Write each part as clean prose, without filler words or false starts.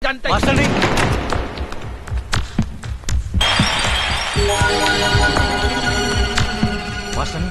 जानता मास्टर नहीं। मास्टर नहीं।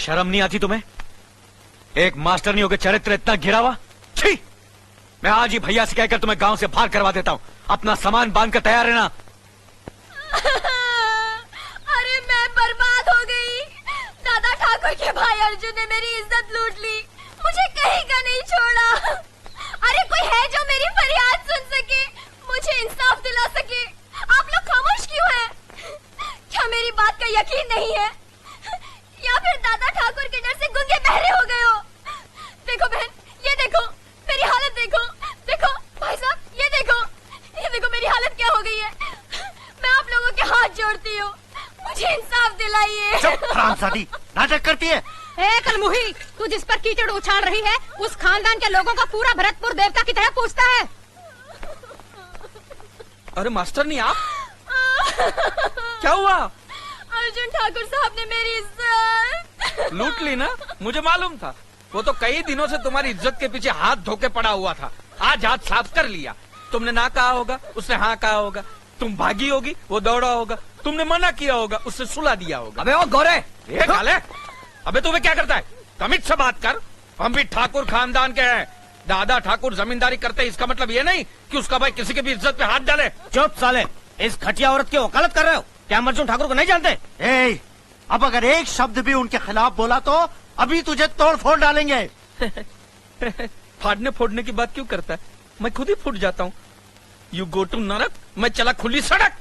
शर्म नहीं आती तुम्हें? एक मास्टर नहीं होकर चरित्र इतना गिरा हुआ? छी! मैं आज ही भैया से कहकर तुम्हें गांव से बाहर करवा देता हूँ। अपना सामान बांध कर तैयार रहना। अरे मैं बर्बाद हो गई। दादा ठाकुर के भाई अर्जुन ने मेरी इज्जत लूट ली, मुझे कहीं का नहीं छोड़ा। अरे कोई है जो मेरी फरियाद सुन सके, मुझे इंसाफ दिला सके? आप लोग खामोश क्यों हैं? क्या मेरी बात का यकीन नहीं है, या फिर दादा ठाकुर के डर से गूंगे बहरे हो गए हो? देखो बहन, ये देखो मेरी हालत, देखो देखो भाई साहब, ये देखो मेरी हालत क्या हो गई है। मैं आप लोगों के हाथ जोड़ती हूँ, मुझे इंसाफ दिलाइए। चुप हरामजादी, नाटक करती है। ए कलमुही, तू जिस पर कीचड़ उछाल रही है उस खानदान के लोगों का पूरा भरतपुर देवता की तरह पूछता है। अरे मास्टर नहीं, आप क्या हुआ? अर्जुन ठाकुर साहब ने मेरी इज्जत लूट ली ना? मुझे मालूम था। वो तो कई दिनों से तुम्हारी इज्जत के पीछे हाथ धोके पड़ा हुआ था। आज हाथ साफ कर लिया। तुमने ना कहा होगा, उसने हाँ कहा होगा। तुम भागी होगी, वो दौड़ा होगा। तुमने मना किया होगा, उससे सुला दिया होगा। अबे ओ गोरे, ये गाले! अबे तुम्हें क्या करता है? तमीज से बात कर। हम भी ठाकुर खानदान के हैं। दादा ठाकुर जमींदारी करते हैं, इसका मतलब ये नहीं कि उसका भाई किसी की भी इज्जत पे हाथ डाले। चुप साले, इस घटिया औरत की वकालत कर रहे हो? क्या हम अर्जुन ठाकुर को नहीं जानते? ए, अब अगर एक शब्द भी उनके खिलाफ बोला तो अभी तुझे तोड़ फोड़ डालेंगे। फाड़ने फोड़ने की बात क्यों करता है? मैं खुद ही फूट जाता हूँ। यू गो टू नरक, मैं चला खुली सड़क।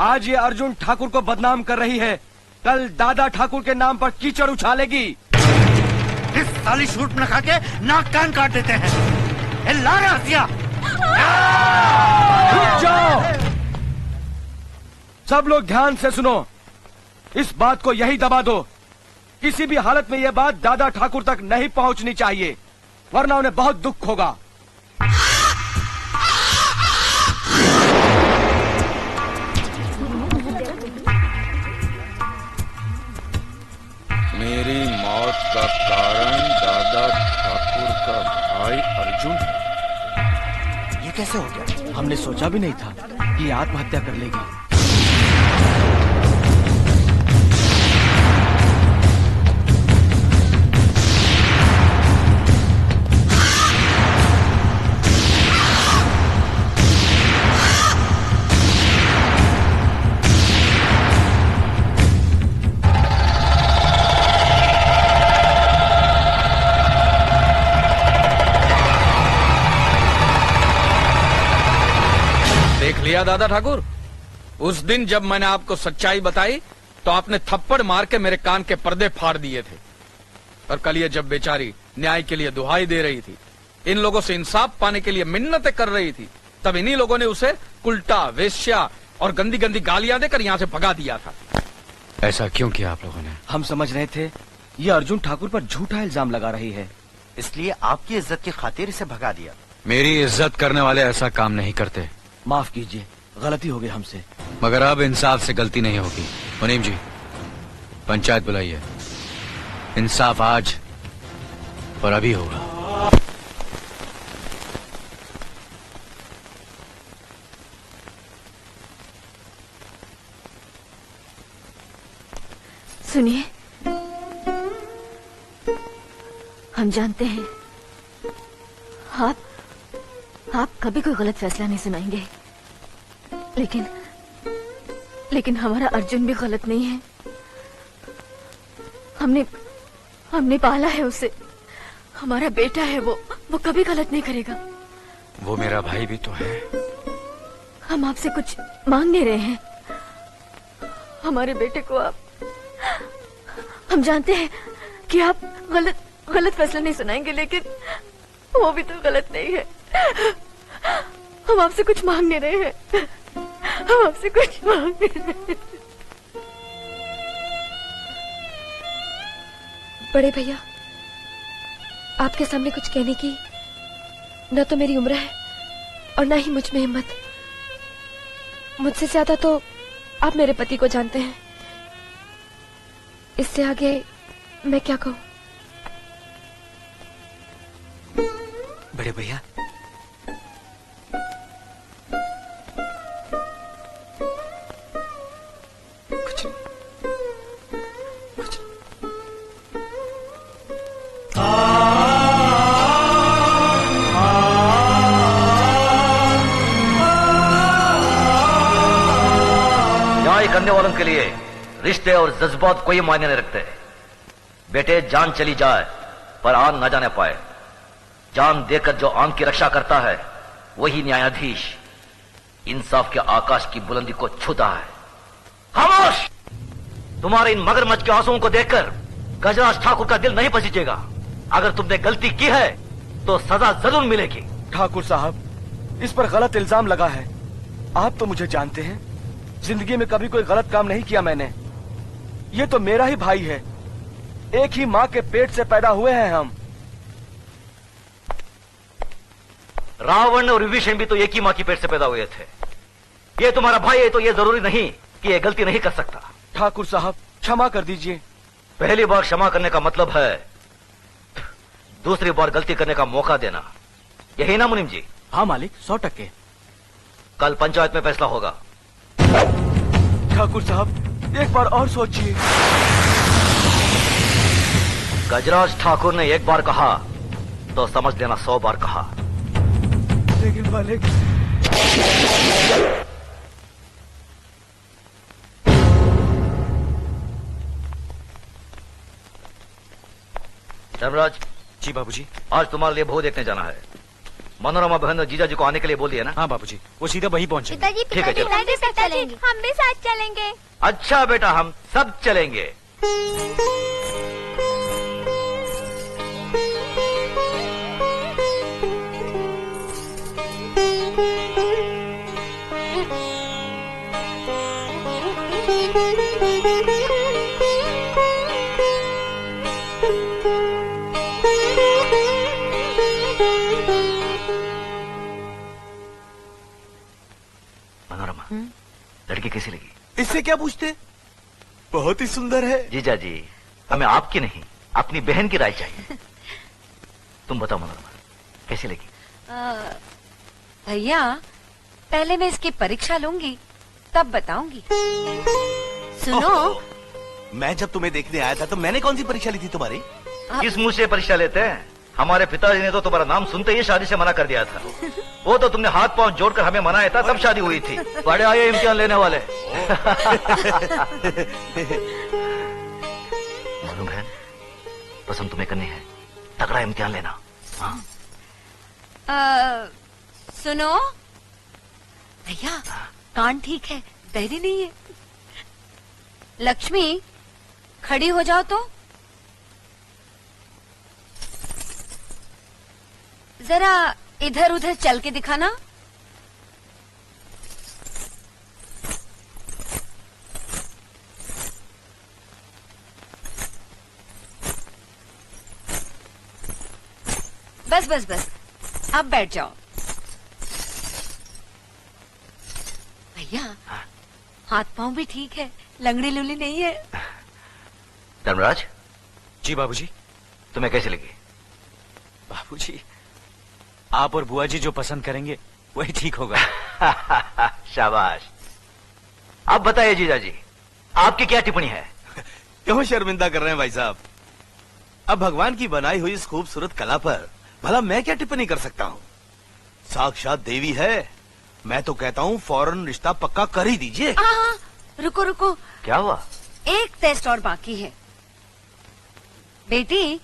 आज ये अर्जुन ठाकुर को बदनाम कर रही है, कल दादा ठाकुर के नाम पर कीचड़ उछालेगी। इस साली शूट में खा के नाक कान काट देते हैं। ला रहा हथिया। रुक जाओ, सब लोग ध्यान से सुनो। इस बात को यही दबा दो, किसी भी हालत में यह बात दादा ठाकुर तक नहीं पहुंचनी चाहिए, वरना उन्हें बहुत दुख होगा। मेरी मौत का कारण दादा ठाकुर का भाई अर्जुन। ये कैसे हो गया? हमने सोचा भी नहीं था कि ये आत्महत्या कर लेगी। लिया दादा ठाकुर, उस दिन जब मैंने आपको सच्चाई बताई तो आपने थप्पड़ मार के मेरे कान के पर्दे फाड़ दिए थे। और कल ये जब बेचारी न्याय के लिए दुहाई दे रही थी, इन लोगों से इंसाफ पाने के लिए मिन्नतें कर रही थी, तब इन्हीं लोगों ने उसे उल्टा, वेश्या और गंदी गंदी गालियां देकर यहाँ से भगा दिया था। ऐसा क्यों किया आप लोगों ने? हम समझ रहे थे ये अर्जुन ठाकुर पर झूठा इल्जाम लगा रही है, इसलिए आपकी इज्जत की खातिर इसे भगा दिया। मेरी इज्जत करने वाले ऐसा काम नहीं करते। माफ कीजिए, गलती हो गई हमसे। मगर अब इंसाफ से गलती नहीं होगी। मुनीम जी, पंचायत बुलाइए। इंसाफ आज और अभी होगा। सुनिए, हम जानते हैं आप कभी कोई गलत फैसला नहीं सुनाएंगे, लेकिन हमारा अर्जुन भी गलत नहीं है। हमने पाला है उसे, हमारा बेटा है वो कभी गलत नहीं करेगा। वो मेरा भाई भी तो है। हम आपसे कुछ मांग नहीं रहे हैं, हमारे बेटे को आप, हम जानते हैं कि आप गलत फैसला नहीं सुनाएंगे, लेकिन वो भी तो गलत नहीं है। हम आपसे कुछ मांग नहीं रहे हैं, हम आपसे कुछ मांग नहीं रहे। बड़े भैया, आपके सामने कुछ कहने की न तो मेरी उम्र है और न ही मुझ में हिम्मत। मुझसे ज्यादा तो आप मेरे पति को जानते हैं, इससे आगे मैं क्या कहूं? बड़े भैया, कुछ नहीं, कुछ नहीं। न्याय करने वालों के लिए रिश्ते और जज्बात कोई मायने नहीं रखते। बेटे, जान चली जाए पर आन न जाने पाए। जान देकर जो आन की रक्षा करता है वही न्यायाधीश इंसाफ के आकाश की बुलंदी को छूता है। खामोश! तुम्हारे इन मगरमच्छ के आंसुओं को देखकर गजराज ठाकुर का दिल नहीं पसीजेगा। अगर तुमने गलती की है तो सजा जरूर मिलेगी। ठाकुर साहब, इस पर गलत इल्जाम लगा है। आप तो मुझे जानते हैं, जिंदगी में कभी कोई गलत काम नहीं किया मैंने। ये तो मेरा ही भाई है, एक ही माँ के पेट से पैदा हुए हैं हम। रावण और विभीषण भी तो एक ही माँ की पेट से पैदा हुए थे। ये तुम्हारा भाई है तो ये जरूरी नहीं कि ये गलती नहीं कर सकता। ठाकुर साहब, क्षमा कर दीजिए। पहली बार क्षमा करने का मतलब है दूसरी बार गलती करने का मौका देना, यही ना मुनीम जी? हाँ मालिक, 100%। कल पंचायत में फैसला होगा। ठाकुर साहब, एक बार और सोचिए। गजराज ठाकुर ने एक बार कहा तो समझ लेना 100 बार कहा। लेकिन मालिक, धर्मराज जी बाबूजी। आज तुम्हारे लिए बहू देखने जाना है। मनोरमा बहन ने जीजा जी को आने के लिए बोल दिया ना? हाँ बाबूजी, वो सीधा वहीं पहुंचे। पिताजी, ठीक है, चलो। पिताजी, हम भी साथ चलेंगे। अच्छा बेटा, हम सब चलेंगे। मनोरमा, लड़की कैसी लगी? इससे क्या पूछते? बहुत ही सुंदर है। जीजा जी, हमें आपकी नहीं अपनी बहन की राय चाहिए। तुम बताओ मनोरमा, कैसी लगी? भैया, पहले मैं इसकी परीक्षा लूंगी, तब बताऊंगी। सुनो, मैं जब तुम्हें देखने आया था तो मैंने कौन सी परीक्षा ली थी तुम्हारी? किस मुंह से परीक्षा लेते हैं? हमारे पिताजी ने तो तुम्हारा नाम सुनते ही शादी से मना कर दिया था। वो तो तुमने हाथ पांव जोड़कर हमें मनाया था, तब शादी हुई थी। बड़े आए इम्तिहान लेने वाले। मालूम है, पसंद तुम्हें करनी है, तगड़ा इम्तिहान लेना। हाँ? सुनो भैया, कान ठीक है, बहरी नहीं है। लक्ष्मी, खड़ी हो जाओ तो। जरा इधर उधर चल के दिखाना। बस बस बस, अब बैठ जाओ। भैया, हाथ पांव भी ठीक है, लंगड़ी लुली नहीं है। धर्मराज जी बाबूजी। तुम्हें कैसी लगी? बाबूजी, आप और बुआ जी जो पसंद करेंगे वही ठीक होगा। शाबाश। अब बताइए जीजा जी, आपकी क्या टिप्पणी है? क्यों शर्मिंदा कर रहे हैं भाई साहब? अब भगवान की बनाई हुई इस खूबसूरत कला पर भला मैं क्या टिप्पणी कर सकता हूँ? साक्षात देवी है। मैं तो कहता हूँ फौरन रिश्ता पक्का कर ही दीजिए। हाँ, रुको रुको, क्या हुआ? एक टेस्ट और बाकी है। बेटी,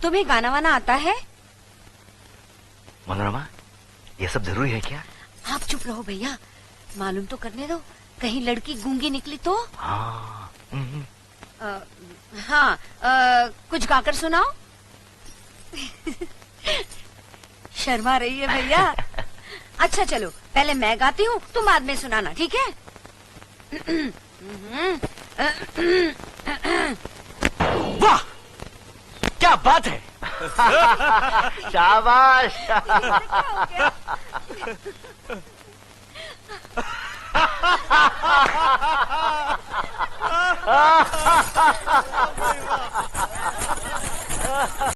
तुम्हें गाना वाना आता है? मनोरमा, ये सब जरूरी है क्या? आप चुप रहो भैया, मालूम तो करने दो। कहीं लड़की गूंगी निकली तो? हाँ। हाँ, कुछ गाकर सुनाओ। शर्मा रही है भैया। अच्छा चलो, पहले मैं गाती हूँ, तुम बाद में सुनाना, ठीक है? वाह, क्या बात है। शाबाश।